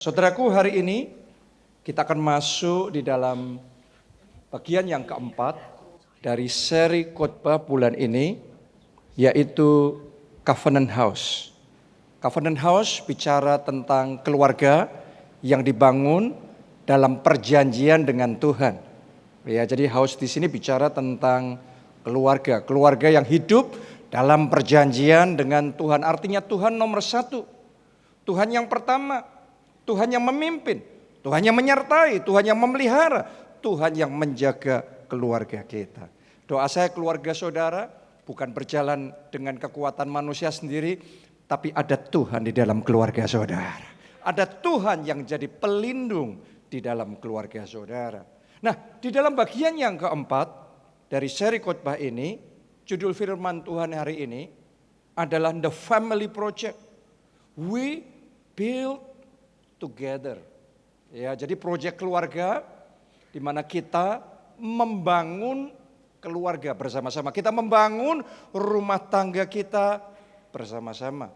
Saudaraku, hari ini kita akan masuk di dalam bagian yang keempat dari seri khotbah bulan ini, yaitu Covenant House. Covenant House bicara tentang keluarga yang dibangun dalam perjanjian dengan Tuhan. Ya, jadi house di sini bicara tentang keluarga yang hidup dalam perjanjian dengan Tuhan. Artinya Tuhan nomor satu, Tuhan yang pertama. Tuhan yang memimpin, Tuhan yang menyertai, Tuhan yang memelihara, Tuhan yang menjaga keluarga kita. Doa saya keluarga saudara bukan berjalan dengan kekuatan manusia sendiri, tapi ada Tuhan di dalam keluarga saudara. Ada Tuhan yang jadi pelindung di dalam keluarga saudara. Nah, di dalam bagian yang keempat dari seri khotbah ini, judul firman Tuhan hari ini adalah The Family Project. We build together. Ya, jadi proyek keluarga di mana kita membangun keluarga bersama-sama. Kita membangun rumah tangga kita bersama-sama.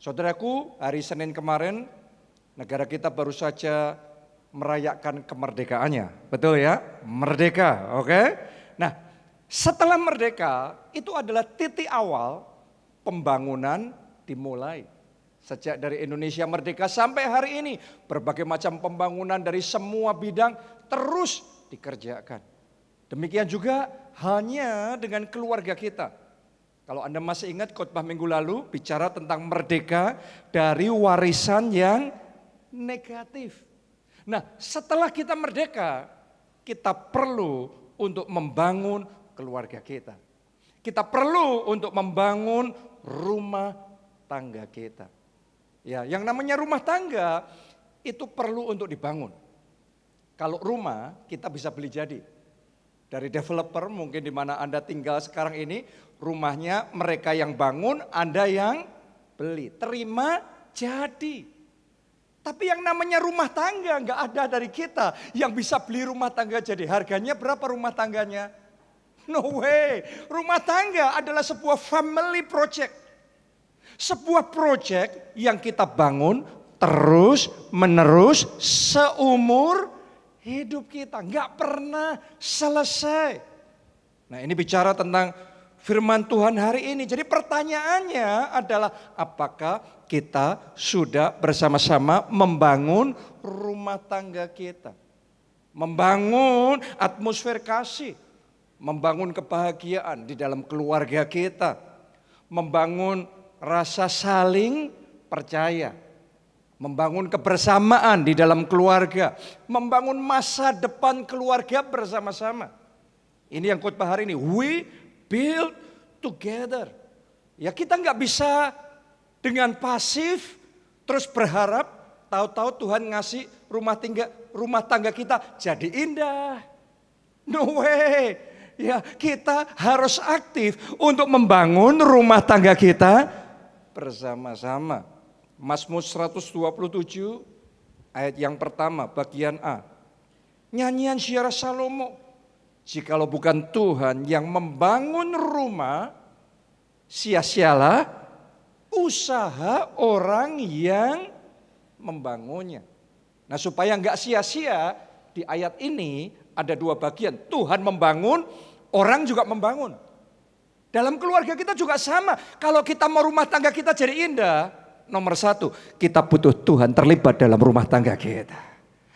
Saudaraku, hari Senin kemarin negara kita baru saja merayakan kemerdekaannya. Betul ya? Merdeka, oke? Nah, setelah merdeka itu adalah titik awal pembangunan dimulai. Sejak dari Indonesia merdeka sampai hari ini, berbagai macam pembangunan dari semua bidang terus dikerjakan. Demikian juga hanya dengan keluarga kita. Kalau Anda masih ingat khotbah minggu lalu bicara tentang merdeka dari warisan yang negatif. Nah, setelah kita merdeka, kita perlu untuk membangun keluarga kita. Kita perlu untuk membangun rumah tangga kita. Ya, yang namanya rumah tangga itu perlu untuk dibangun. Kalau rumah kita bisa beli jadi. Dari developer mungkin di mana Anda tinggal sekarang ini, rumahnya mereka yang bangun, Anda yang beli. Terima jadi. Tapi yang namanya rumah tangga enggak ada dari kita yang bisa beli rumah tangga jadi. Harganya berapa rumah tangganya? No way. Rumah tangga adalah sebuah family project. Sebuah proyek yang kita bangun terus menerus seumur hidup kita. Enggak pernah selesai. Nah, ini bicara tentang firman Tuhan hari ini. Jadi pertanyaannya adalah apakah kita sudah bersama-sama membangun rumah tangga kita. Membangun atmosfer kasih. Membangun kebahagiaan di dalam keluarga kita. Membangun rasa saling percaya, membangun kebersamaan di dalam keluarga, membangun masa depan keluarga bersama-sama. Ini yang khotbah hari ini, we build together. Ya, kita nggak bisa dengan pasif terus berharap tahu-tahu Tuhan ngasih rumah tangga kita jadi indah. No way. Ya, kita harus aktif untuk membangun rumah tangga kita bersama-sama. Mazmur 127 ayat yang pertama bagian A. Nyanyian syiar Salomo. Jikalau bukan Tuhan yang membangun rumah, sia-sialah usaha orang yang membangunnya. Nah, supaya enggak sia-sia, di ayat ini ada dua bagian. Tuhan membangun, orang juga membangun. Dalam keluarga kita juga sama. Kalau kita mau rumah tangga kita jadi indah, nomor satu, kita butuh Tuhan terlibat dalam rumah tangga kita.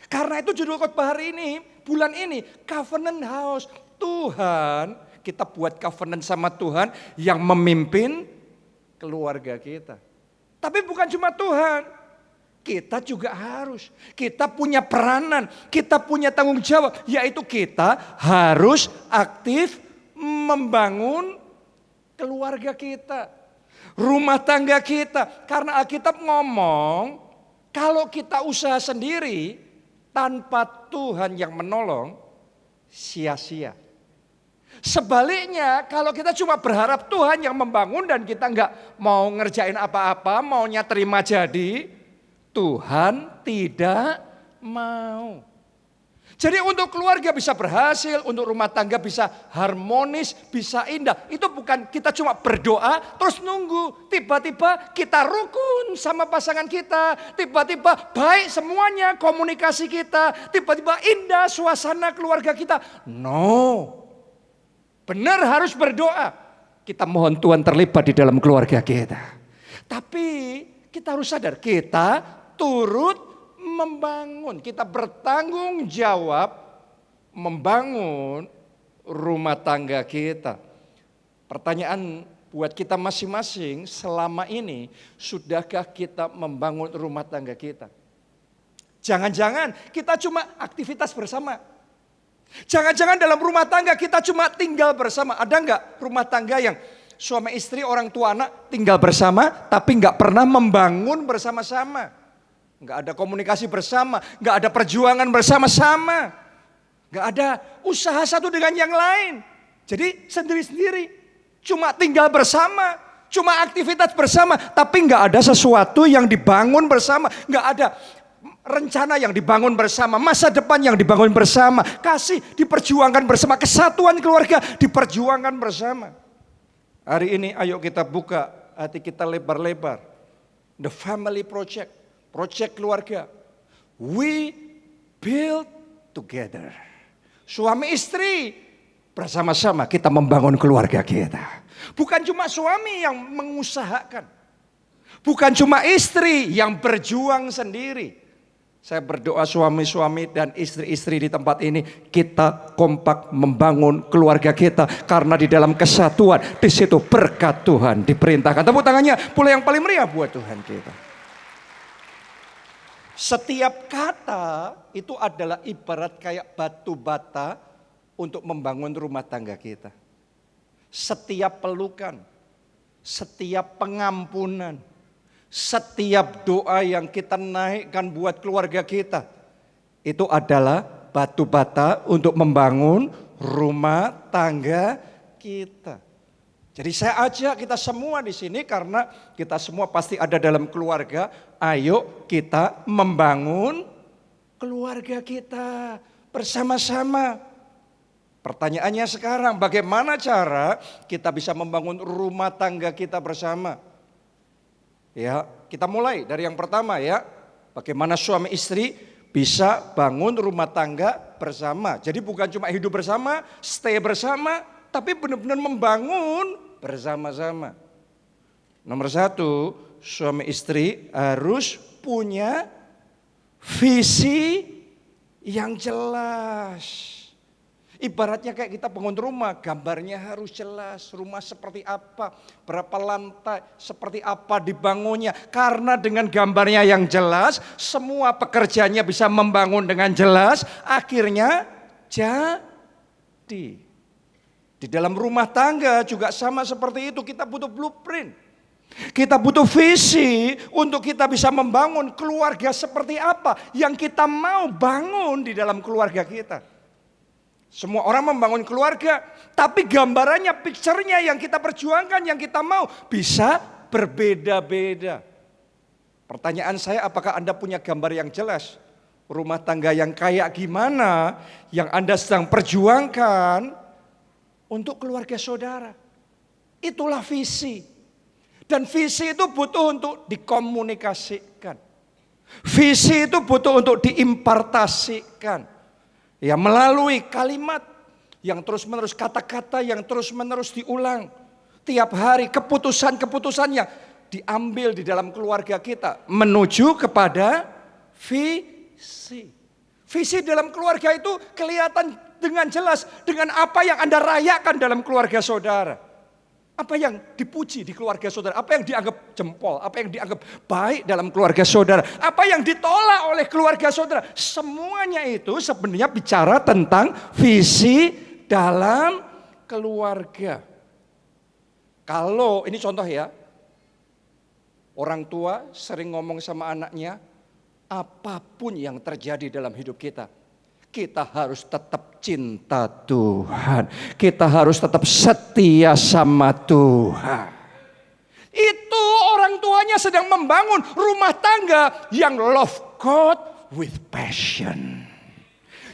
Karena itu judul khotbah hari ini, bulan ini, Covenant House. Tuhan, kita buat covenant sama Tuhan yang memimpin keluarga kita. Tapi bukan cuma Tuhan, kita juga harus. Kita punya peranan, kita punya tanggung jawab, yaitu kita harus aktif membangun keluarga kita, rumah tangga kita. Karena Alkitab ngomong, kalau kita usaha sendiri tanpa Tuhan yang menolong, sia-sia. Sebaliknya, kalau kita cuma berharap Tuhan yang membangun dan kita nggak mau ngerjain apa-apa, maunya terima jadi, Tuhan tidak mau. Jadi untuk keluarga bisa berhasil, untuk rumah tangga bisa harmonis, bisa indah. Itu bukan kita cuma berdoa terus nunggu. Tiba-tiba kita rukun sama pasangan kita. Tiba-tiba baik semuanya komunikasi kita. Tiba-tiba indah suasana keluarga kita. No. Benar harus berdoa. Kita mohon Tuhan terlibat di dalam keluarga kita. Tapi kita harus sadar kita turut membangun, kita bertanggung jawab membangun rumah tangga kita. Pertanyaan buat kita masing-masing, selama ini sudahkah kita membangun rumah tangga kita? Jangan-jangan kita cuma aktivitas bersama. Jangan-jangan dalam rumah tangga kita cuma tinggal bersama. Ada enggak rumah tangga yang suami istri, orang tua, anak tinggal bersama tapi enggak pernah membangun bersama-sama? Enggak ada komunikasi bersama, enggak ada perjuangan bersama-sama. Enggak ada usaha satu dengan yang lain. Jadi sendiri-sendiri, cuma tinggal bersama, cuma aktivitas bersama, tapi enggak ada sesuatu yang dibangun bersama, enggak ada rencana yang dibangun bersama, masa depan yang dibangun bersama, kasih diperjuangkan bersama, kesatuan keluarga diperjuangkan bersama. Hari ini ayo kita buka hati kita lebar-lebar. The Family Project. Project keluarga, we build together. Suami istri bersama-sama kita membangun keluarga kita. Bukan cuma suami yang mengusahakan. Bukan cuma istri yang berjuang sendiri. Saya berdoa suami-suami dan istri-istri di tempat ini kita kompak membangun keluarga kita. Karena di dalam kesatuan di situ berkat Tuhan diperintahkan. Tepuk tangannya pula yang paling meriah buat Tuhan kita. Setiap kata itu adalah ibarat kayak batu bata untuk membangun rumah tangga kita. Setiap pelukan, setiap pengampunan, setiap doa yang kita naikkan buat keluarga kita, itu adalah batu bata untuk membangun rumah tangga kita. Jadi saya ajak kita semua di sini karena kita semua pasti ada dalam keluarga. Ayo kita membangun keluarga kita bersama-sama. Pertanyaannya sekarang, bagaimana cara kita bisa membangun rumah tangga kita bersama? Ya, kita mulai dari yang pertama ya. Bagaimana suami istri bisa bangun rumah tangga bersama. Jadi bukan cuma hidup bersama, stay bersama, tapi benar-benar membangun bersama-sama. Nomor satu, suami istri harus punya visi yang jelas. Ibaratnya kayak kita bangun rumah, gambarnya harus jelas. Rumah seperti apa, berapa lantai, seperti apa dibangunnya. Karena dengan gambarnya yang jelas, semua pekerjaannya bisa membangun dengan jelas. Akhirnya jadi. Di dalam rumah tangga juga sama seperti itu, kita butuh blueprint. Kita butuh visi untuk kita bisa membangun keluarga seperti apa yang kita mau bangun di dalam keluarga kita. Semua orang membangun keluarga, tapi gambarannya, picture-nya yang kita perjuangkan, yang kita mau bisa berbeda-beda. Pertanyaan saya, apakah Anda punya gambar yang jelas? Rumah tangga yang kayak gimana yang Anda sedang perjuangkan untuk keluarga saudara. Itulah visi. Dan visi itu butuh untuk dikomunikasikan. Visi itu butuh untuk diimpartasikan. Ya, melalui kalimat yang terus-menerus, kata-kata yang terus-menerus diulang. Tiap hari keputusan-keputusan yang diambil di dalam keluarga kita menuju kepada visi. Visi dalam keluarga itu kelihatan dengan jelas dengan apa yang Anda rayakan dalam keluarga saudara. Apa yang dipuji di keluarga saudara, apa yang dianggap jempol, apa yang dianggap baik dalam keluarga saudara, apa yang ditolak oleh keluarga saudara. Semuanya itu sebenarnya bicara tentang visi dalam keluarga. Kalau ini contoh ya, orang tua sering ngomong sama anaknya, apapun yang terjadi dalam hidup kita, kita harus tetap cinta Tuhan. Kita harus tetap setia sama Tuhan. Itu orang tuanya sedang membangun rumah tangga yang love God with passion.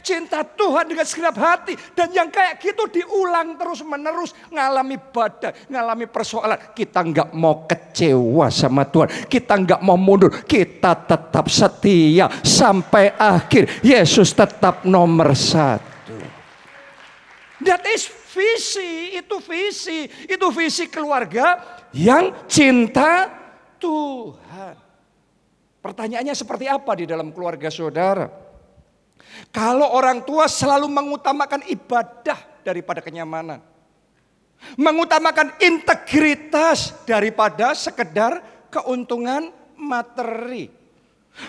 cinta Tuhan dengan segenap hati. Dan yang kayak gitu diulang terus menerus. Ngalami badai, ngalami persoalan. Kita nggak mau kecewa sama Tuhan. Kita nggak mau mundur. Kita tetap setia sampai akhir. Yesus tetap nomor satu. That is visi, itu visi keluarga yang cinta Tuhan. Pertanyaannya seperti apa di dalam keluarga saudara? Kalau orang tua selalu mengutamakan ibadah daripada kenyamanan, mengutamakan integritas daripada sekedar keuntungan materi,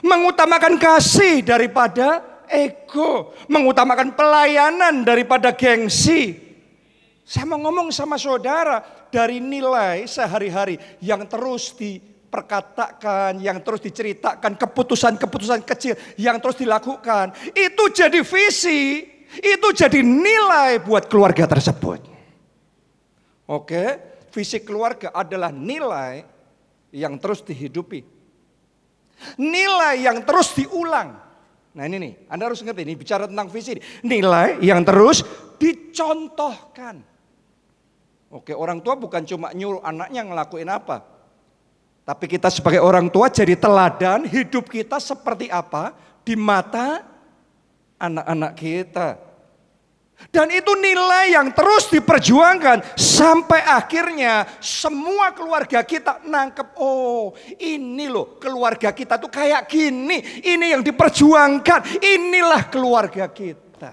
mengutamakan kasih daripada ego, mengutamakan pelayanan daripada gengsi. Saya mau ngomong sama saudara, dari nilai sehari-hari yang terus diperkatakan, yang terus diceritakan, keputusan-keputusan kecil yang terus dilakukan, itu jadi visi, itu jadi nilai buat keluarga tersebut. Oke, visi keluarga adalah nilai yang terus dihidupi, nilai yang terus diulang. Nah ini nih, Anda harus ngerti, ini bicara tentang visi, nilai yang terus dicontohkan. Oke, orang tua bukan cuma nyuruh anaknya ngelakuin apa, tapi kita sebagai orang tua jadi teladan hidup kita seperti apa di mata anak-anak kita. Dan itu nilai yang terus diperjuangkan sampai akhirnya semua keluarga kita nangkep, oh ini loh keluarga kita tuh kayak gini, ini yang diperjuangkan, inilah keluarga kita.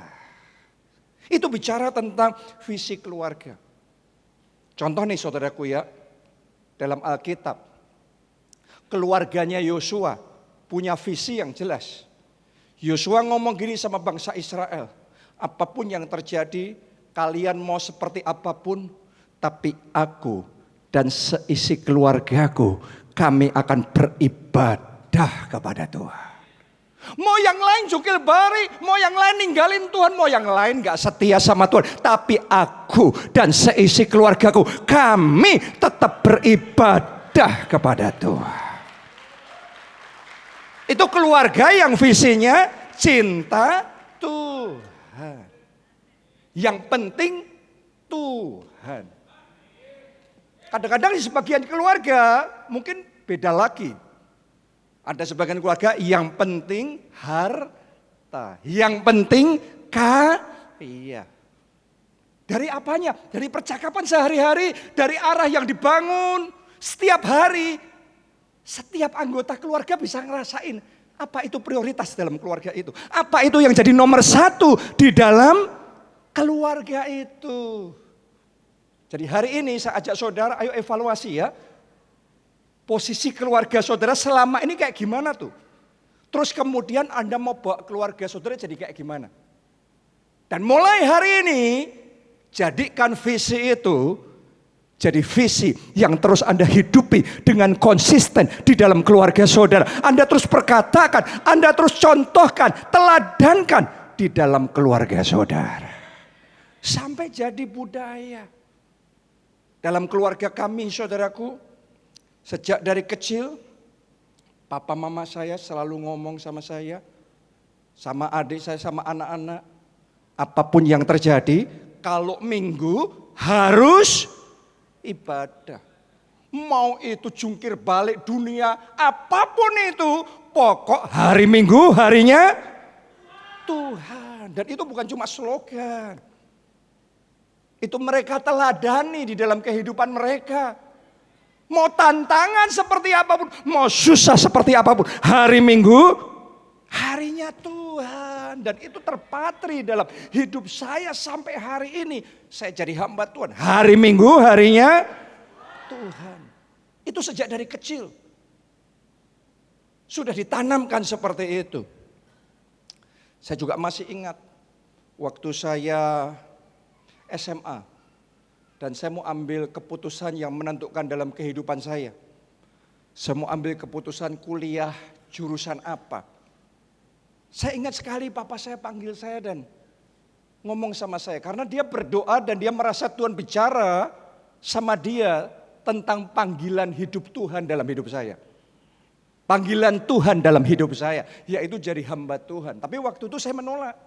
Itu bicara tentang visi keluarga. Contoh nih saudaraku ya, dalam Alkitab, keluarganya Yosua punya visi yang jelas. Yosua ngomong gini sama bangsa Israel, apapun yang terjadi, kalian mau seperti apapun, tapi aku dan seisi keluargaku, kami akan beribadah kepada Tuhan. Mau yang lain jungkil bari, mau yang lain ninggalin Tuhan, mau yang lain gak setia sama Tuhan. Tapi aku dan seisi keluargaku, kami tetap beribadah kepada Tuhan. Itu keluarga yang visinya cinta Tuhan. Yang penting Tuhan. Kadang-kadang di sebagian keluarga mungkin beda lagi. Ada sebagian keluarga yang penting harta, yang penting kaya. Dari apanya? Dari percakapan sehari-hari, dari arah yang dibangun setiap hari. Setiap anggota keluarga bisa ngerasain apa itu prioritas dalam keluarga itu. Apa itu yang jadi nomor satu di dalam keluarga itu. Jadi hari ini saya ajak saudara, ayo evaluasi ya. Posisi keluarga saudara selama ini kayak gimana tuh? Terus kemudian Anda mau bawa keluarga saudara jadi kayak gimana? Dan mulai hari ini, jadikan visi itu jadi visi yang terus Anda hidupi dengan konsisten di dalam keluarga saudara. Anda terus perkatakan, Anda terus contohkan, teladankan di dalam keluarga saudara. Sampai jadi budaya. Dalam keluarga kami saudaraku, sejak dari kecil, papa mama saya selalu ngomong sama saya, sama adik saya, sama anak-anak. Apapun yang terjadi, kalau minggu harus ibadah. Mau itu jungkir balik dunia, apapun itu, pokok hari minggu harinya Tuhan. Dan itu bukan cuma slogan. Itu mereka teladani di dalam kehidupan mereka. Mau tantangan seperti apapun, mau susah seperti apapun, hari Minggu, harinya Tuhan. Dan itu terpatri dalam hidup saya sampai hari ini. Saya jadi hamba Tuhan, hari Minggu, harinya Tuhan. Itu sejak dari kecil. Sudah ditanamkan seperti itu. Saya juga masih ingat, waktu saya SMA. Dan saya mau ambil keputusan yang menentukan dalam kehidupan saya. Saya mau ambil keputusan kuliah jurusan apa. Saya ingat sekali papa saya panggil saya dan ngomong sama saya. Karena dia berdoa dan dia merasa Tuhan bicara sama dia tentang panggilan hidup Tuhan dalam hidup saya. Panggilan Tuhan dalam hidup saya, yaitu jadi hamba Tuhan. Tapi waktu itu saya menolak.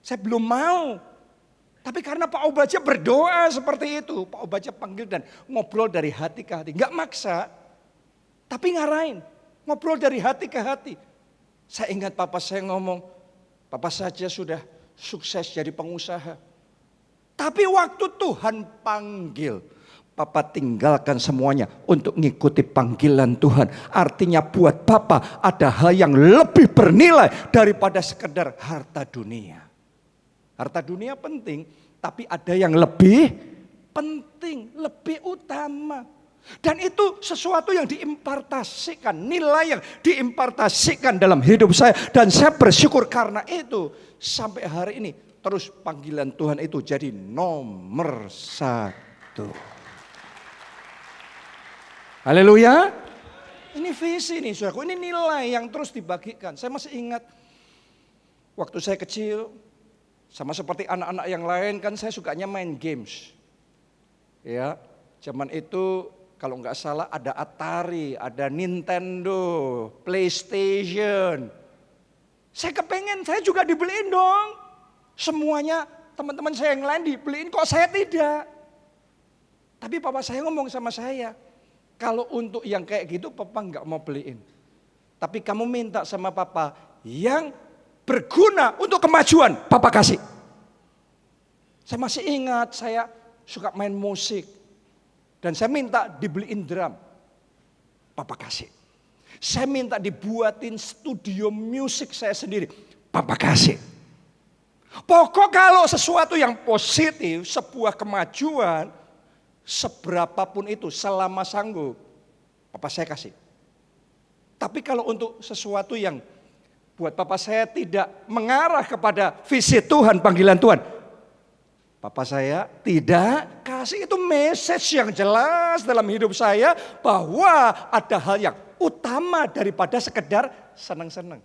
Saya belum mau. Tapi karena Pak Obadja berdoa seperti itu, Pak Obadja panggil dan ngobrol dari hati ke hati. Enggak maksa, tapi ngarahin. Ngobrol dari hati ke hati. Saya ingat papa saya ngomong, papa saja sudah sukses jadi pengusaha. Tapi waktu Tuhan panggil, papa tinggalkan semuanya untuk mengikuti panggilan Tuhan. Artinya buat papa ada hal yang lebih bernilai daripada sekedar harta dunia. Harta dunia penting, tapi ada yang lebih penting, lebih utama. Dan itu sesuatu yang diimpartasikan, nilai yang diimpartasikan dalam hidup saya. Dan saya bersyukur karena itu sampai hari ini terus panggilan Tuhan itu jadi nomor 1. Haleluya. Ini visi nih saudaraku, ini nilai yang terus dibagikan. Saya masih ingat waktu saya kecil, sama seperti anak-anak yang lain kan saya sukanya main games. Ya, zaman itu kalau nggak salah ada Atari, ada Nintendo, PlayStation. Saya kepengen, saya juga dibeliin dong. Semuanya teman-teman saya yang lain dibeliin, kok saya tidak. Tapi papa saya ngomong sama saya, kalau untuk yang kayak gitu papa nggak mau beliin. Tapi kamu minta sama papa yang berguna untuk kemajuan, papa kasih. Saya masih ingat saya suka main musik. Dan saya minta dibeliin drum, papa kasih. Saya minta dibuatin studio musik saya sendiri, papa kasih. Pokok kalau sesuatu yang positif, sebuah kemajuan, seberapapun itu selama sanggup, papa saya kasih. Tapi kalau untuk sesuatu yang buat papa saya tidak mengarah kepada visi Tuhan, panggilan Tuhan, papa saya tidak kasih. Itu message yang jelas dalam hidup saya bahwa ada hal yang utama daripada sekedar senang-senang.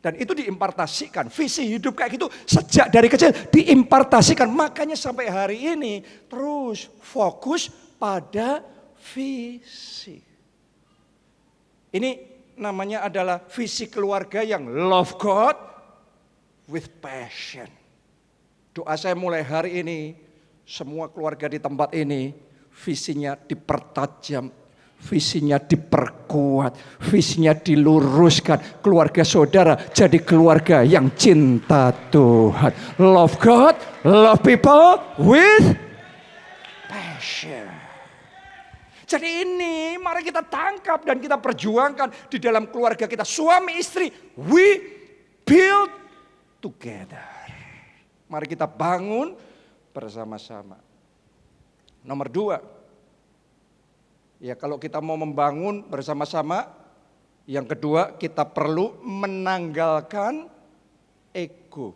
Dan itu diimpartasikan, visi hidup kayak gitu sejak dari kecil diimpartasikan. Makanya sampai hari ini terus fokus pada visi. Ini namanya adalah visi keluarga yang love God with passion. Doa saya mulai hari ini, semua keluarga di tempat ini, visinya dipertajam, visinya diperkuat, visinya diluruskan. Keluarga saudara jadi keluarga yang cinta Tuhan. Love God, love people with passion. Jadi ini mari kita tangkap dan kita perjuangkan di dalam keluarga kita. Suami istri, we build together. Mari kita bangun bersama-sama. Nomor 2, ya kalau kita mau membangun bersama-sama, yang kedua kita perlu menanggalkan ego.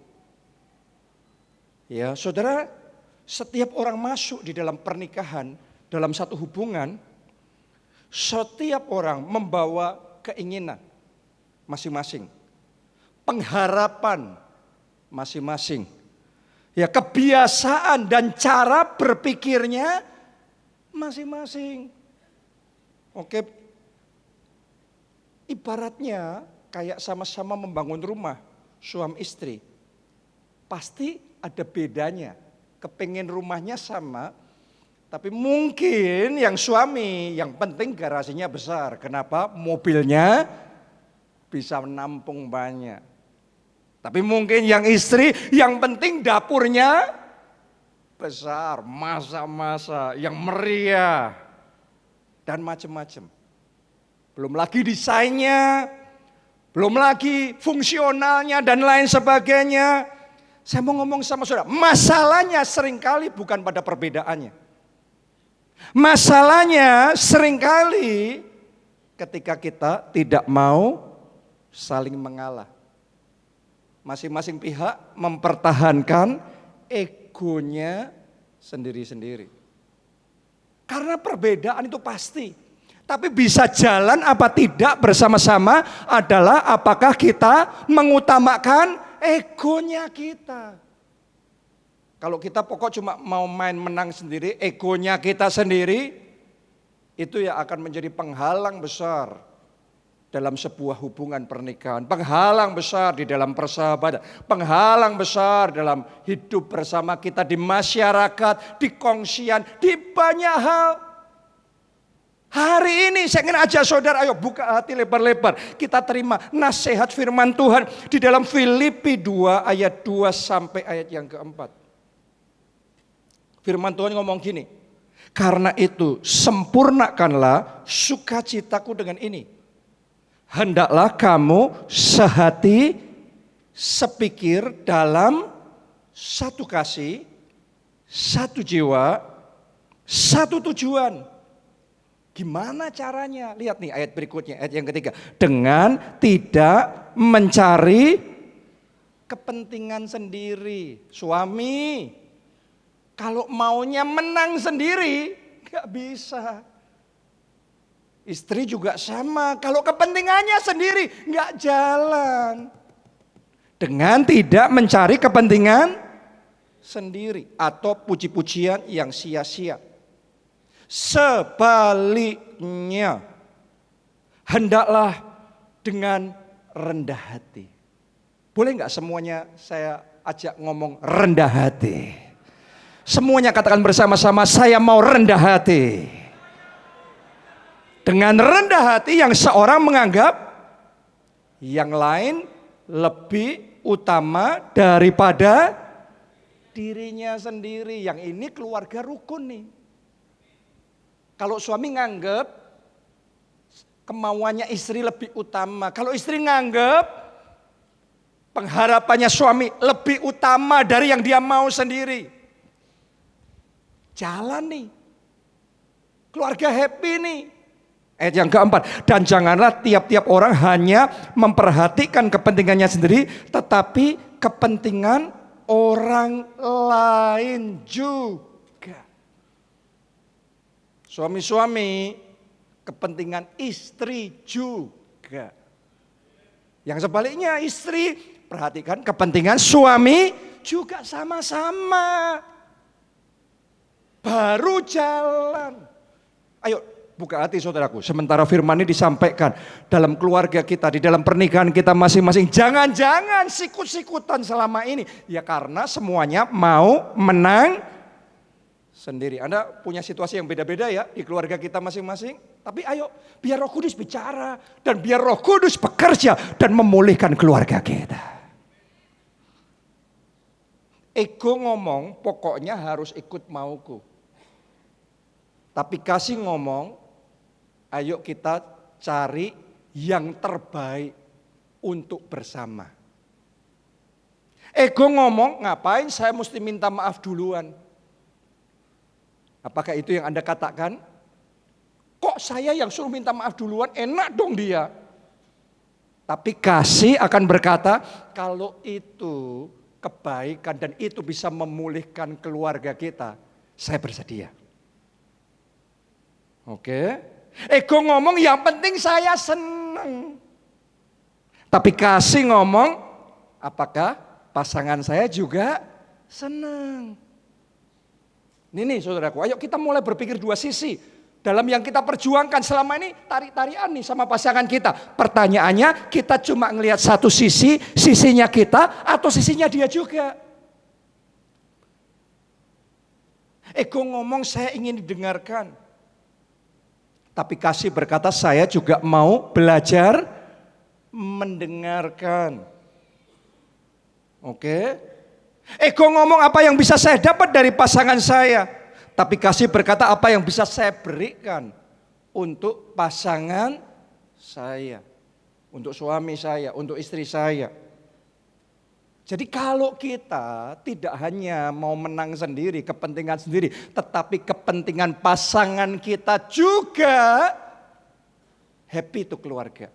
Ya, saudara, setiap orang masuk di dalam pernikahan, dalam satu hubungan, setiap orang membawa keinginan masing-masing, pengharapan masing-masing. Ya, kebiasaan dan cara berpikirnya masing-masing. Oke, ibaratnya kayak sama-sama membangun rumah, suami istri. Pasti ada bedanya, kepengen rumahnya sama, tapi mungkin yang suami yang penting garasinya besar. Kenapa? Mobilnya bisa menampung banyak. Tapi mungkin yang istri yang penting dapurnya besar, masak-masak, yang meriah, dan macam-macam. Belum lagi desainnya, belum lagi fungsionalnya dan lain sebagainya. Saya mau ngomong sama saudara, masalahnya seringkali bukan pada perbedaannya. Masalahnya seringkali ketika kita tidak mau saling mengalah. Masing-masing pihak mempertahankan egonya sendiri-sendiri. Karena perbedaan itu pasti. Tapi bisa jalan apa tidak bersama-sama adalah apakah kita mengutamakan egonya kita. Kalau kita pokok cuma mau main menang sendiri, egonya kita sendiri, itu ya akan menjadi penghalang besar dalam sebuah hubungan pernikahan, penghalang besar di dalam persahabatan, penghalang besar dalam hidup bersama kita di masyarakat, di kongsian, di banyak hal. Hari ini saya ingin ajak saudara, ayo buka hati lebar-lebar. Kita terima nasihat firman Tuhan di dalam Filipi 2 ayat 2 sampai ayat yang keempat. Firman Tuhan ngomong gini, karena itu sempurnakanlah sukacitaku dengan ini. Hendaklah kamu sehati, sepikir dalam satu kasih, satu jiwa, satu tujuan. Gimana caranya? Lihat nih ayat berikutnya, ayat yang ketiga. Dengan tidak mencari kepentingan sendiri. Suami, kalau maunya menang sendiri, gak bisa. Istri juga sama, kalau kepentingannya sendiri, gak jalan. Dengan tidak mencari kepentingan sendiri atau puji-pujian yang sia-sia. Sebaliknya, hendaklah dengan rendah hati. Boleh nggak semuanya saya ajak ngomong rendah hati? Semuanya katakan bersama-sama, saya mau rendah hati. Dengan rendah hati yang seorang menganggap yang lain lebih utama daripada dirinya sendiri. Yang ini keluarga rukun nih. Kalau suami nganggep kemauannya istri lebih utama. Kalau istri nganggep pengharapannya suami lebih utama dari yang dia mau sendiri. Jalan nih. Keluarga happy nih. Ayat yang keempat. Dan janganlah tiap-tiap orang hanya memperhatikan kepentingannya sendiri. Tetapi kepentingan orang lain juga. Suami-suami, kepentingan istri juga. Yang sebaliknya istri, perhatikan kepentingan suami juga sama-sama. Baru jalan. Ayo buka hati saudaraku. Sementara firman ini disampaikan dalam keluarga kita, di dalam pernikahan kita masing-masing. Jangan-jangan sikut-sikutan selama ini. Ya karena semuanya mau menang sendiri. Anda punya situasi yang beda-beda ya di keluarga kita masing-masing. Tapi ayo biar Roh Kudus bicara dan biar Roh Kudus bekerja dan memulihkan keluarga kita. Ego ngomong pokoknya harus ikut mauku. Tapi kasih ngomong ayo kita cari yang terbaik untuk bersama. Ego ngomong ngapain saya mesti minta maaf duluan. Apakah itu yang Anda katakan? Kok saya yang suruh minta maaf duluan, enak dong dia. Tapi kasih akan berkata, kalau itu kebaikan dan itu bisa memulihkan keluarga kita, saya bersedia. Oke? Ego ngomong yang penting saya senang. Tapi kasih ngomong, apakah pasangan saya juga senang? Ini saudaraku, ayo kita mulai berpikir dua sisi. Dalam yang kita perjuangkan selama ini tarik-tarian nih sama pasangan kita. Pertanyaannya kita cuma ngelihat satu sisi, sisinya kita atau sisinya dia juga. Ego ngomong saya ingin didengarkan. Tapi kasih berkata saya juga mau belajar mendengarkan. Oke? Ego ngomong apa yang bisa saya dapat dari pasangan saya. Tapi kasih berkata apa yang bisa saya berikan untuk pasangan saya. Untuk suami saya, untuk istri saya. Jadi kalau kita tidak hanya mau menang sendiri, kepentingan sendiri. Tetapi kepentingan pasangan kita juga happy itu keluarga.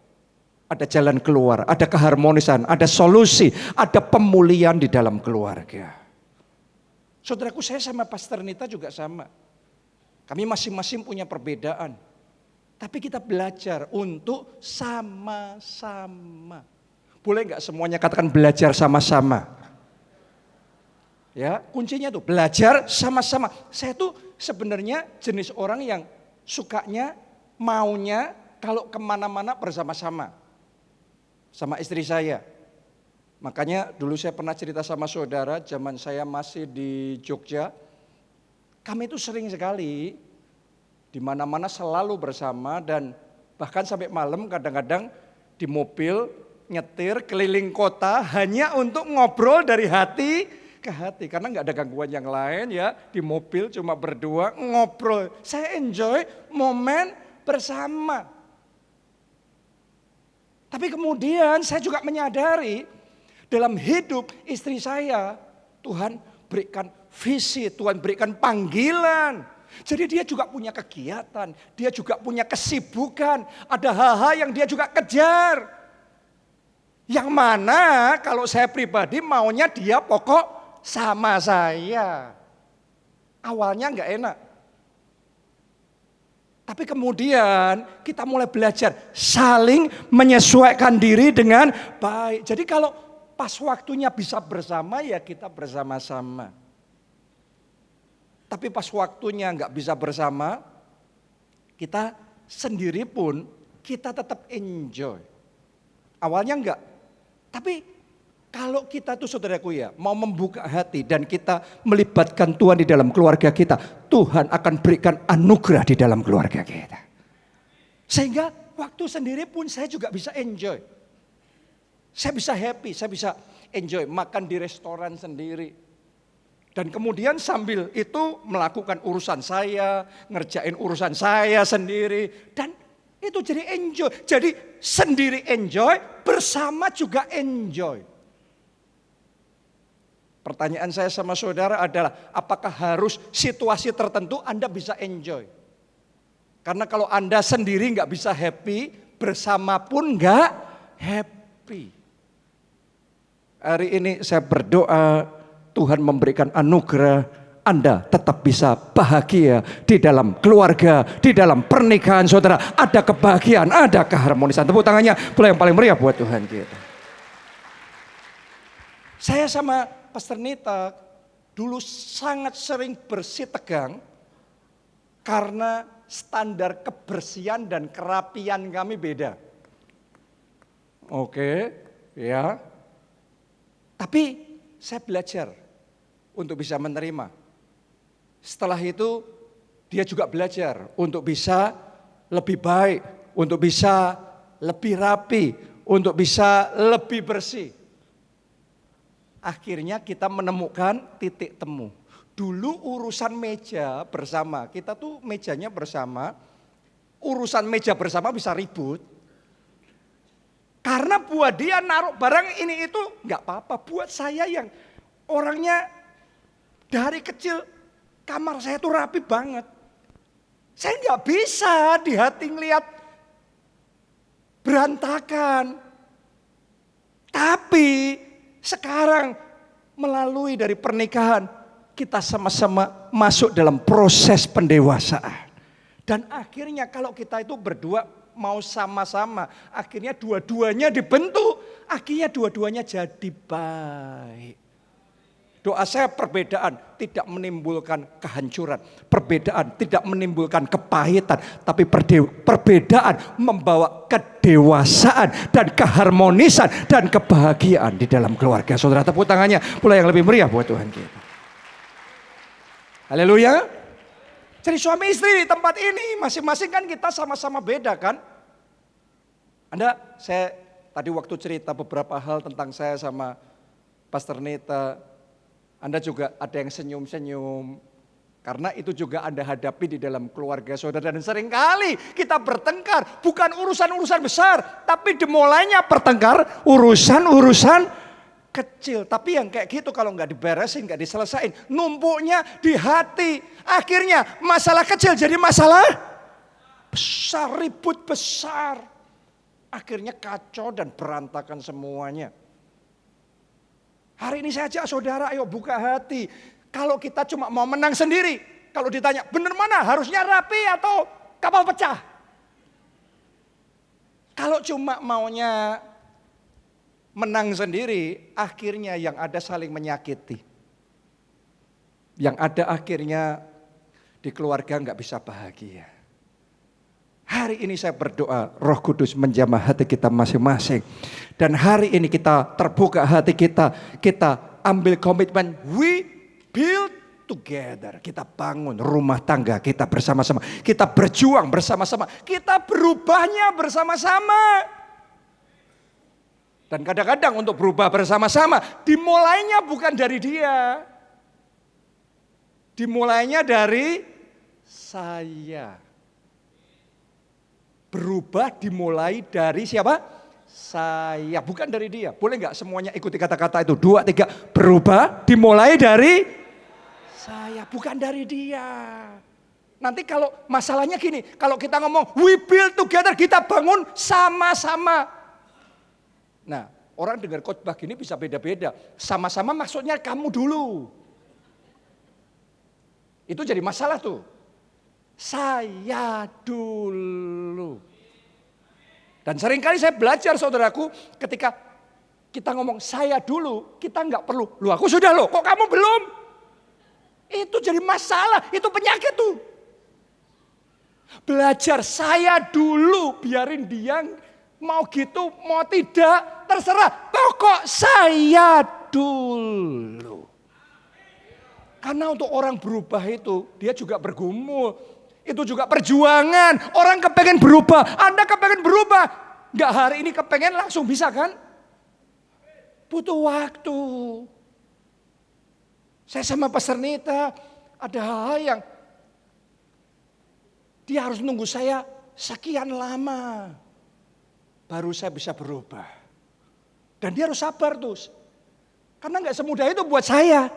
Ada jalan keluar, ada keharmonisan, ada solusi, ada pemulihan di dalam keluarga. Saudaraku, saya sama Pastor Nita juga sama. Kami masing-masing punya perbedaan. Tapi kita belajar untuk sama-sama. Boleh nggak semuanya katakan belajar sama-sama? Ya, kuncinya tuh belajar sama-sama. Saya tuh sebenarnya jenis orang yang sukanya, maunya, kalau kemana-mana bersama-sama. Sama istri saya. Makanya dulu saya pernah cerita sama saudara, zaman saya masih di Jogja. Kami itu sering sekali di mana-mana selalu bersama dan bahkan sampai malam kadang-kadang di mobil nyetir keliling kota hanya untuk ngobrol dari hati ke hati. Karena nggak ada gangguan yang lain ya, di mobil cuma berdua ngobrol. Saya enjoy momen bersama. Tapi kemudian saya juga menyadari dalam hidup istri saya, Tuhan berikan visi, Tuhan berikan panggilan. Jadi dia juga punya kegiatan, dia juga punya kesibukan, ada hal-hal yang dia juga kejar. Yang mana kalau saya pribadi maunya dia pokok sama saya. Awalnya enggak enak. Tapi kemudian kita mulai belajar saling menyesuaikan diri dengan baik. Jadi kalau pas waktunya bisa bersama ya kita bersama-sama. Tapi pas waktunya nggak bisa bersama, kita sendiri pun kita tetap enjoy. Awalnya enggak, tapi kalau kita tuh saudaraku ya mau membuka hati dan kita melibatkan Tuhan di dalam keluarga kita, Tuhan akan berikan anugerah di dalam keluarga kita. Sehingga waktu sendiri pun saya juga bisa enjoy. Saya bisa happy, saya bisa enjoy makan di restoran sendiri. Dan kemudian sambil itu melakukan urusan saya, ngerjain urusan saya sendiri. Dan itu jadi enjoy. Jadi sendiri enjoy, bersama juga enjoy. Pertanyaan saya sama saudara adalah apakah harus situasi tertentu Anda bisa enjoy? Karena kalau Anda sendiri nggak bisa happy, bersama pun nggak happy. Hari ini saya berdoa Tuhan memberikan anugerah Anda tetap bisa bahagia di dalam keluarga, di dalam pernikahan saudara. Ada kebahagiaan, ada keharmonisan. Tepuk tangannya boleh yang paling meriah buat Tuhan kita. Saya sama Pastor Nita dulu sangat sering bersih tegang karena standar kebersihan dan kerapian kami beda. Oke, ya. Tapi saya belajar untuk bisa menerima. Setelah itu dia juga belajar untuk bisa lebih baik, untuk bisa lebih rapi, untuk bisa lebih bersih. Akhirnya kita menemukan titik temu. Dulu urusan meja bersama, kita tuh mejanya bersama, urusan meja bersama bisa ribut. Karena buat dia naruh barang ini itu nggak apa-apa. Buat saya yang orangnya dari kecil kamar saya tuh rapi banget. Saya nggak bisa di hati ngeliat berantakan. Tapi sekarang melalui dari pernikahan kita sama-sama masuk dalam proses pendewasaan. Dan akhirnya kalau kita itu berdua mau sama-sama, akhirnya dua-duanya dibentuk, akhirnya dua-duanya jadi baik. Doa saya perbedaan tidak menimbulkan kehancuran, perbedaan tidak menimbulkan kepahitan, tapi perbedaan membawa kedewasaan dan keharmonisan dan kebahagiaan di dalam keluarga. Saudara, tepuk tangannya pula yang lebih meriah buat Tuhan kita. Haleluya. Jadi suami istri di tempat ini masing-masing kan kita sama-sama beda kan. Saya tadi waktu cerita beberapa hal tentang saya sama Pastor Nita, Anda juga ada yang senyum-senyum. Karena itu juga Anda hadapi di dalam keluarga saudara. Dan seringkali kita bertengkar. Bukan urusan-urusan besar. Tapi dimulainya bertengkar urusan-urusan kecil. Tapi yang kayak gitu kalau nggak diberesin, nggak diselesain. Numpuknya di hati. Akhirnya masalah kecil jadi masalah besar. Ribut besar. Akhirnya kacau dan berantakan semuanya. Hari ini saya ajak saudara, ayo buka hati. Kalau kita cuma mau menang sendiri, kalau ditanya bener mana, harusnya rapi atau kapal pecah? Kalau cuma maunya menang sendiri, akhirnya yang ada saling menyakiti. Yang ada akhirnya di keluarga nggak bisa bahagia. Hari ini saya berdoa Roh Kudus menjamah hati kita masing-masing. Dan hari ini kita terbuka hati kita ambil komitmen, we build together. Kita bangun rumah tangga kita bersama-sama. Kita berjuang bersama-sama. Kita berubahnya bersama-sama. Dan kadang-kadang untuk berubah bersama-sama, dimulainya bukan dari dia. Dimulainya dari saya. Berubah dimulai dari siapa? Saya, bukan dari dia. Boleh nggak semuanya ikuti kata-kata itu? 2, 3, berubah dimulai dari saya, bukan dari dia. Nanti kalau masalahnya gini, kalau kita ngomong we build together, kita bangun sama-sama. Nah, orang dengar khotbah gini bisa beda-beda. Sama-sama maksudnya kamu dulu. Itu jadi masalah tuh. Saya dulu. Dan seringkali saya belajar saudaraku, ketika kita ngomong saya dulu, kita nggak perlu, loh aku sudah loh, kok kamu belum? Itu jadi masalah, itu penyakit tuh. Belajar saya dulu, biarin dia mau gitu, mau tidak, terserah. Pokok saya dulu. Karena untuk orang berubah itu, dia juga bergumul. Itu juga perjuangan. Orang kepengen berubah, Anda kepengen berubah. Enggak hari ini kepengen langsung bisa kan? Butuh waktu. Saya sama Pastor Nita, ada hal yang dia harus nunggu saya sekian lama. Baru saya bisa berubah. Dan dia harus sabar terus. Karena enggak semudah itu buat saya.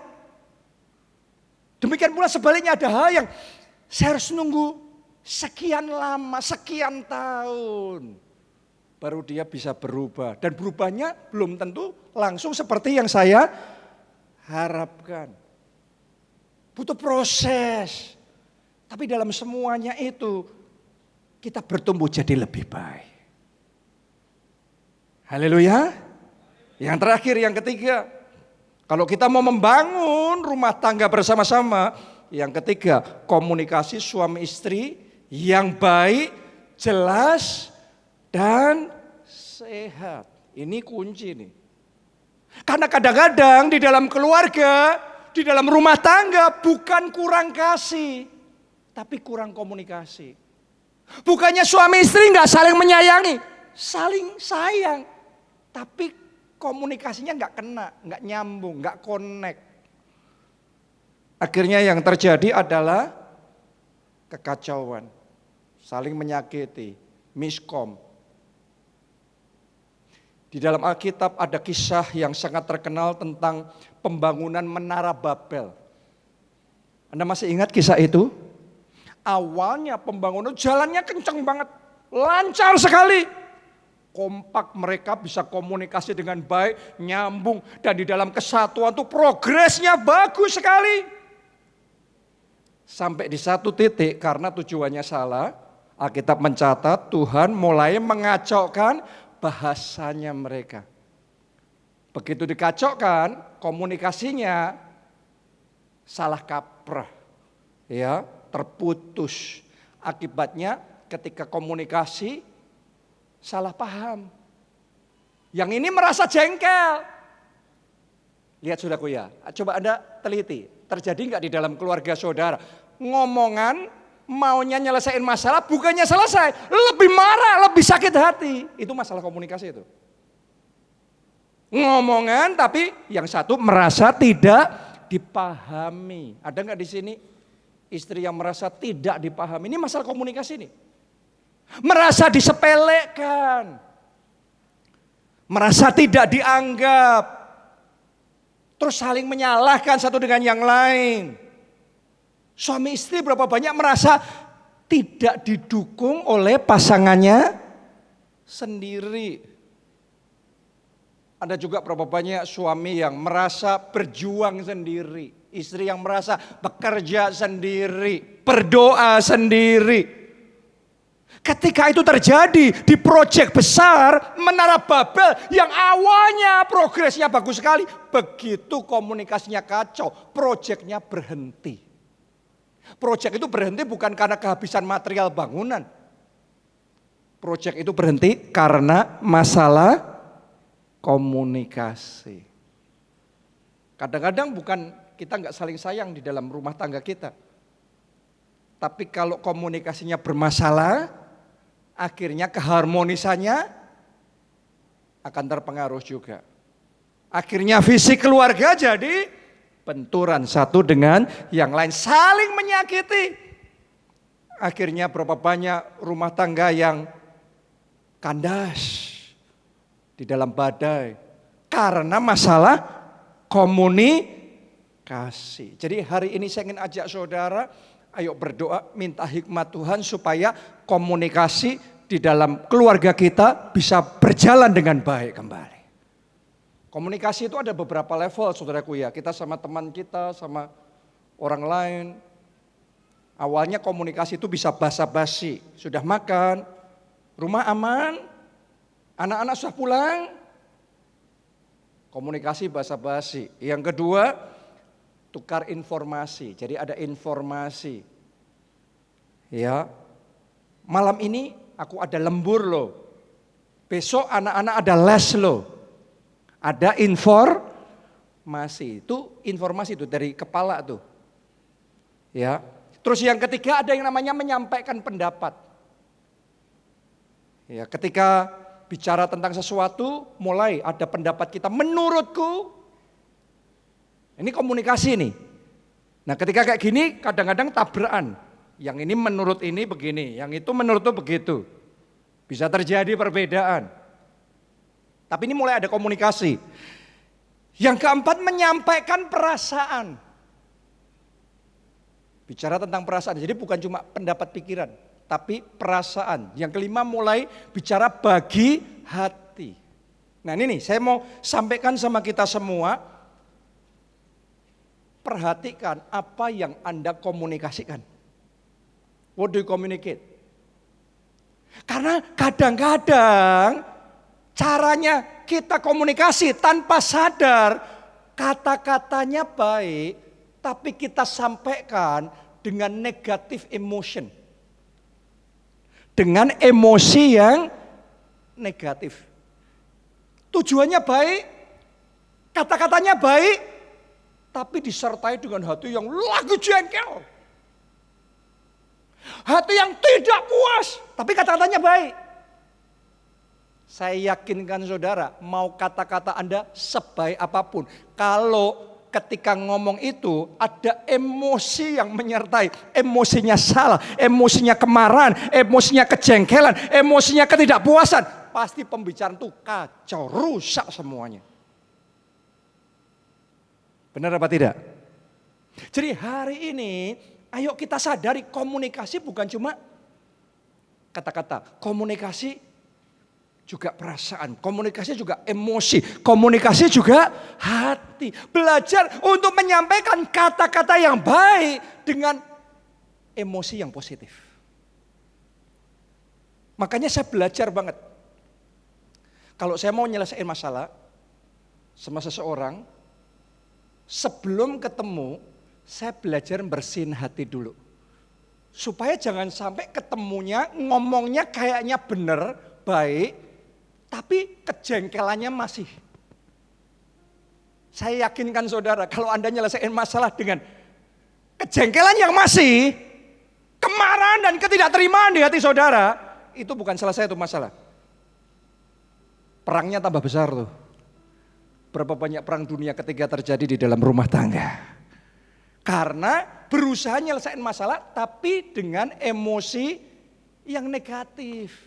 Demikian pula sebaliknya ada hal yang saya harus nunggu sekian lama, sekian tahun. Baru dia bisa berubah. Dan berubahnya belum tentu langsung seperti yang saya harapkan. Butuh proses. Tapi dalam semuanya itu kita bertumbuh jadi lebih baik. Haleluya. Yang terakhir, yang ketiga. Kalau kita mau membangun rumah tangga bersama-sama, yang ketiga, komunikasi suami istri yang baik, jelas, dan sehat. Ini kunci nih. Karena kadang-kadang di dalam keluarga, di dalam rumah tangga bukan kurang kasih, tapi kurang komunikasi. Bukannya suami istri nggak saling menyayangi, saling sayang, tapi komunikasinya nggak kena, nggak nyambung, nggak connect. Akhirnya yang terjadi adalah kekacauan, saling menyakiti, miskom. Di dalam Alkitab ada kisah yang sangat terkenal tentang pembangunan Menara Babel. Anda masih ingat kisah itu? Awalnya pembangunan jalannya kencang banget, lancar sekali. Kompak, mereka bisa komunikasi dengan baik, nyambung. Dan di dalam kesatuan itu progresnya bagus sekali. Sampai di satu titik karena tujuannya salah, Alkitab mencatat Tuhan mulai mengacaukan bahasanya mereka. Begitu dikacaukan, komunikasinya salah kaprah, ya, terputus. Akibatnya ketika komunikasi salah paham. Yang ini merasa jengkel. Lihat saudaraku ya, coba Anda teliti. Terjadi enggak di dalam keluarga saudara? Ngomongan maunya nyelesain masalah, bukannya selesai. Lebih marah, lebih sakit hati. Itu masalah komunikasi itu. Ngomongan tapi yang satu merasa tidak dipahami. Ada enggak di sini istri yang merasa tidak dipahami? Ini masalah komunikasi nih. Merasa disepelekan, merasa tidak dianggap, terus saling menyalahkan satu dengan yang lain. Suami istri berapa banyak merasa tidak didukung oleh pasangannya sendiri. Ada juga berapa banyak suami yang merasa berjuang sendiri, istri yang merasa bekerja sendiri, berdoa sendiri. Ketika itu terjadi di proyek besar Menara Babel yang awalnya progresnya bagus sekali, begitu komunikasinya kacau, proyeknya berhenti. Proyek itu berhenti bukan karena kehabisan material bangunan, Proyek itu berhenti karena masalah komunikasi. Kadang-kadang bukan kita nggak saling sayang di dalam rumah tangga kita. Tapi kalau komunikasinya bermasalah, akhirnya keharmonisannya akan terpengaruh juga. Akhirnya visi keluarga jadi benturan satu dengan yang lain, saling menyakiti. Akhirnya berapa banyak rumah tangga yang kandas di dalam badai karena masalah komunikasi. Jadi hari ini saya ingin ajak saudara, ayo berdoa minta hikmat Tuhan supaya komunikasi di dalam keluarga kita bisa berjalan dengan baik kembali. Komunikasi itu ada beberapa level saudaraku ya. Kita sama teman kita, sama orang lain. Awalnya komunikasi itu bisa basa-basi. Sudah makan, rumah aman, anak-anak sudah pulang. Komunikasi basa-basi. Yang kedua, tukar informasi. Jadi ada informasi. Ya. Malam ini aku ada lembur loh. Besok anak-anak ada les loh. Ada informasi. Itu informasi itu dari kepala tuh. Ya. Terus yang ketiga ada yang namanya menyampaikan pendapat. Ya, ketika bicara tentang sesuatu, mulai ada pendapat kita. Menurutku, ini komunikasi nih. Nah ketika kayak gini kadang-kadang tabrakan. Yang ini menurut ini begini, yang itu menurut itu begitu. Bisa terjadi perbedaan. Tapi ini mulai ada komunikasi. Yang keempat menyampaikan perasaan. Bicara tentang perasaan, jadi bukan cuma pendapat pikiran, tapi perasaan. Yang kelima mulai bicara bagi hati. Nah ini nih, saya mau sampaikan sama kita semua, perhatikan apa yang Anda komunikasikan. What do you communicate? Karena kadang-kadang caranya kita komunikasi tanpa sadar, kata-katanya baik, tapi kita sampaikan dengan negatif emotion. Dengan emosi yang negatif. Tujuannya baik, kata-katanya baik, tapi disertai dengan hati yang lagi jengkel. Hati yang tidak puas, tapi kata-katanya baik. Saya yakinkan saudara, mau kata-kata Anda sebaik apapun, kalau ketika ngomong itu ada emosi yang menyertai, emosinya salah, emosinya kemarahan, emosinya kejengkelan, emosinya ketidakpuasan, pasti pembicaraan itu kacau, rusak semuanya. Benar apa tidak? Jadi hari ini ayo kita sadari komunikasi bukan cuma kata-kata, komunikasi juga perasaan, komunikasi juga emosi, komunikasi juga hati. Belajar untuk menyampaikan kata-kata yang baik dengan emosi yang positif. Makanya saya belajar banget. Kalau saya mau nyelesain masalah sama seseorang, sebelum ketemu, saya belajar bersihin hati dulu. Supaya jangan sampai ketemunya, ngomongnya kayaknya benar, baik, tapi kejengkelannya masih. Saya yakinkan saudara, kalau Anda nyelesain masalah dengan kejengkelan yang masih, kemarahan dan ketidakterimaan di hati saudara, itu bukan selesai itu masalah. Perangnya tambah besar tuh. Berapa banyak perang dunia ketiga terjadi di dalam rumah tangga. Karena berusaha nyelesain masalah tapi dengan emosi yang negatif.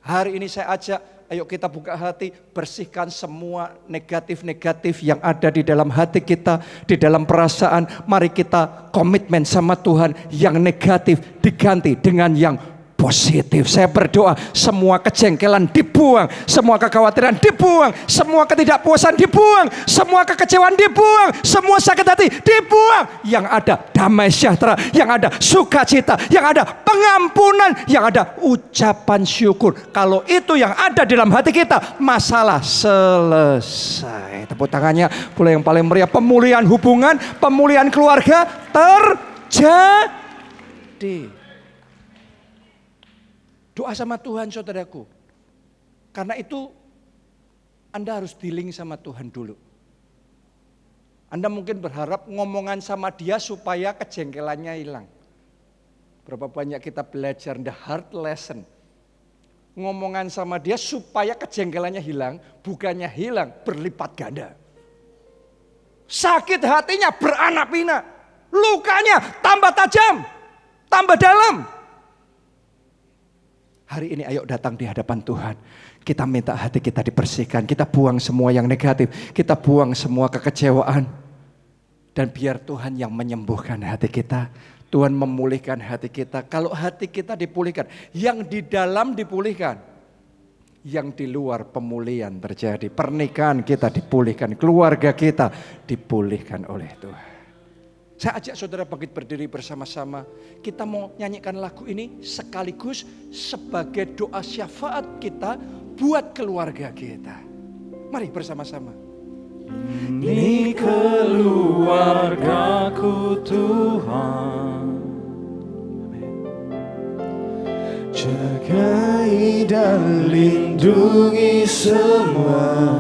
Hari ini saya ajak, ayo kita buka hati, bersihkan semua negatif-negatif yang ada di dalam hati kita, di dalam perasaan. Mari kita komitmen sama Tuhan, yang negatif diganti dengan yang positif. Saya berdoa semua kejengkelan dibuang, semua kekhawatiran dibuang, semua ketidakpuasan dibuang, semua kekecewaan dibuang, semua sakit hati dibuang. Yang ada damai sejahtera, yang ada sukacita, yang ada pengampunan, yang ada ucapan syukur. Kalau itu yang ada di dalam hati kita, masalah selesai. Tepuk tangannya boleh yang paling meriah. Pemulihan hubungan, pemulihan keluarga terjadi. Doa sama Tuhan saudaraku. Karena itu Anda harus dealing sama Tuhan dulu. Anda mungkin berharap ngomongan sama dia supaya kejengkelannya hilang. Berapa banyak kita belajar the hard lesson. Ngomongan sama dia supaya kejengkelannya hilang, bukannya hilang, berlipat ganda. Sakit hatinya beranak pinak, lukanya tambah tajam, tambah dalam. Hari ini ayo datang di hadapan Tuhan. Kita minta hati kita dibersihkan, kita buang semua yang negatif, kita buang semua kekecewaan. Dan biar Tuhan yang menyembuhkan hati kita. Tuhan memulihkan hati kita. Kalau hati kita dipulihkan, yang di dalam dipulihkan, yang di luar pemulihan terjadi. Pernikahan kita dipulihkan, keluarga kita dipulihkan oleh Tuhan. Saya ajak saudara bangkit berdiri bersama-sama. Kita mau nyanyikan lagu ini sekaligus sebagai doa syafaat kita buat keluarga kita. Mari bersama-sama. Ini keluargaku Tuhan, jagai dan lindungi semua,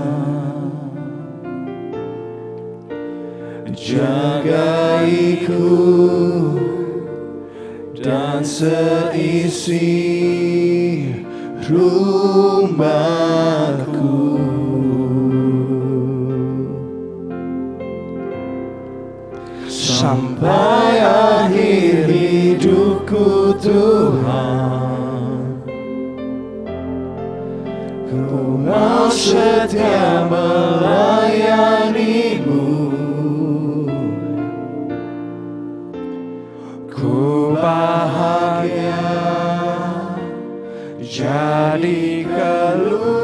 jagaiku dan seisi rumahku. Sampai akhir hidupku Tuhan, ku mau setia melayani-Mu. Ku bahagia jadi keluarga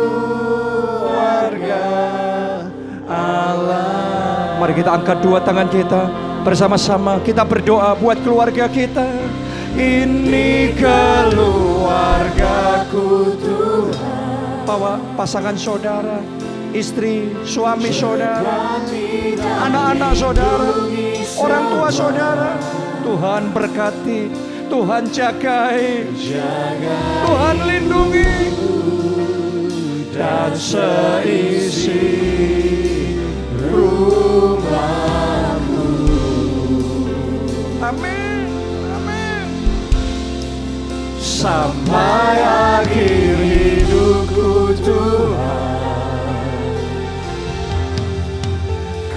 Allah. Mari kita angkat dua tangan kita. Bersama-sama kita berdoa buat keluarga kita. Ini keluargaku Tuhan. Bawa pasangan saudara, istri, suami saudara, anak-anak saudara, orang tua saudara. Tuhan berkati, Tuhan jagai, Tuhan lindungi, dan seisi rumah. Amin, amin. Sampai akhir hidupku Tuhan,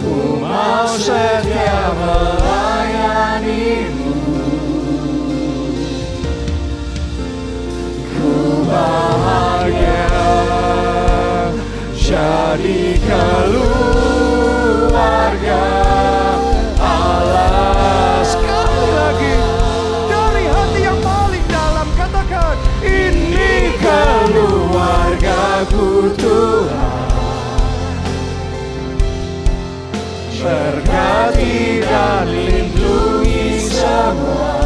ku mau setia melayani-Mu. Ku bahagia jadi keluarga Allah. Sekali lagi, dari hati yang paling dalam katakan, ini keluargaku Tuhan, berkati dan lindungi semua,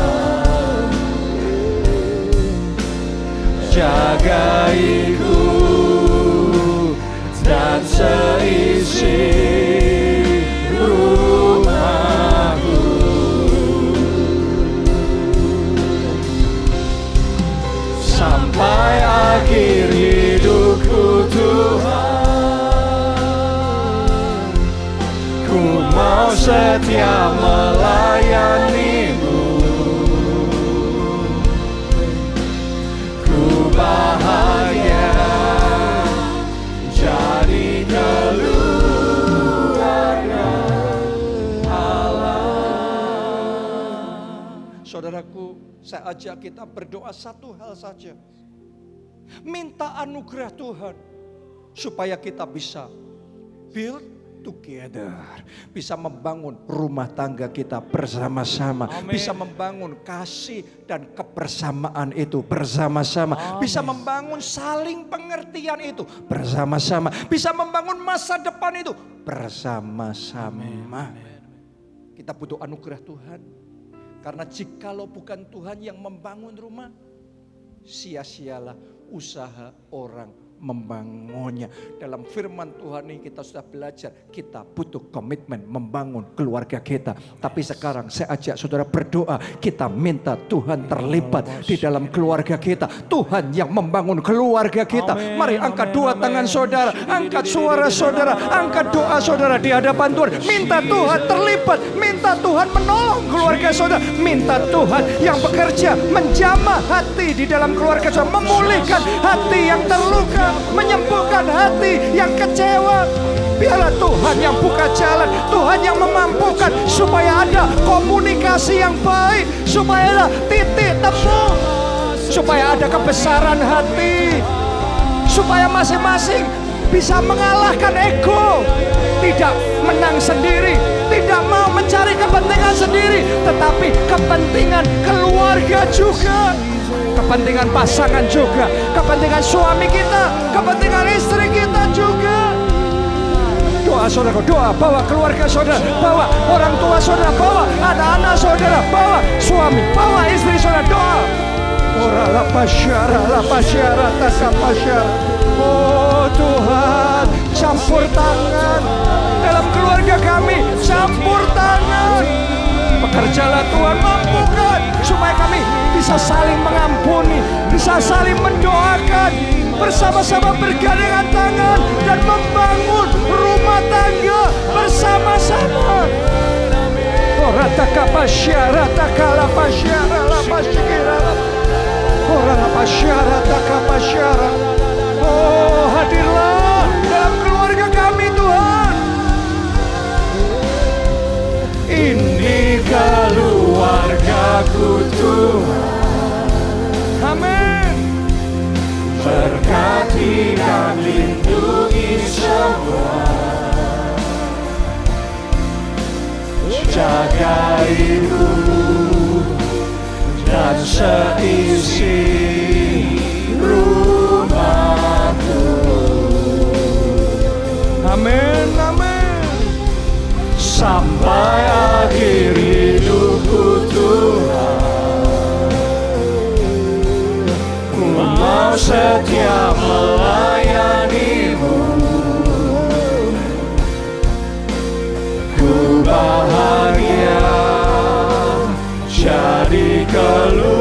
jagaiku dan seisi rumahku. Sampai akhir hidupku Tuhan, ku mau setia melayani-Mu. Ku bahagia jadi keluarga Allah. saudaraku, saya ajak kita berdoa satu hal saja. Minta anugerah Tuhan supaya kita bisa build together, bisa membangun rumah tangga kita bersama-sama, bisa membangun kasih dan kebersamaan itu bersama-sama, bisa membangun saling pengertian itu bersama-sama, bisa membangun masa depan itu bersama-sama. Kita butuh anugerah Tuhan, karena jikalau bukan Tuhan yang membangun rumah, sia-sialah usaha orang membangunnya. Dalam firman Tuhan ini kita sudah belajar, kita butuh komitmen membangun keluarga kita. Tapi sekarang saya ajak saudara berdoa, kita minta Tuhan terlibat di dalam keluarga kita. Tuhan yang membangun keluarga kita. Mari angkat dua tangan saudara, angkat suara saudara, angkat doa saudara di hadapan Tuhan. Minta Tuhan terlibat, minta Tuhan menolong keluarga saudara, minta Tuhan yang bekerja menjamah hati di dalam keluarga saudara, memulihkan hati yang terluka, menyembuhkan hati yang kecewa. Biarlah Tuhan yang buka jalan, Tuhan yang memampukan supaya ada komunikasi yang baik, supaya ada titik temu, supaya ada kebesaran hati, supaya masing-masing bisa mengalahkan ego, tidak menang sendiri, tidak mau mencari kepentingan sendiri, tetapi kepentingan keluarga juga, kepentingan pasangan juga, kepentingan suami kita, kepentingan istri kita juga. Doa saudara, doa, bawa keluarga saudara, bawa orang tua saudara, bawa anak-anak saudara, bawa suami, bawa istri saudara, doa. Ora la pasyara, takapasyara. Oh Tuhan, campur tangan dalam keluarga kami, campur tangan. Bekerjalah Tuhan, mampukan supaya kami bisa saling mengampuni, bisa saling mendoakan, bersama-sama bergandengan tangan dan membangun rumah tangga bersama-sama. Ora takapasyara, takala pasyara, la pasyira. Ora la pasyara, takapasyara. Oh, hadirlah dalam keluarga kami Tuhan. Ini keluargaku Tuhan. Amin. Berkati dan lindungi semua, jaga hidup dan seisi rumahku. Amin, amin. Sampai akhir hidupku Tuhan, ku mau setia melayanimu. Ku bahagia jadi keluarga.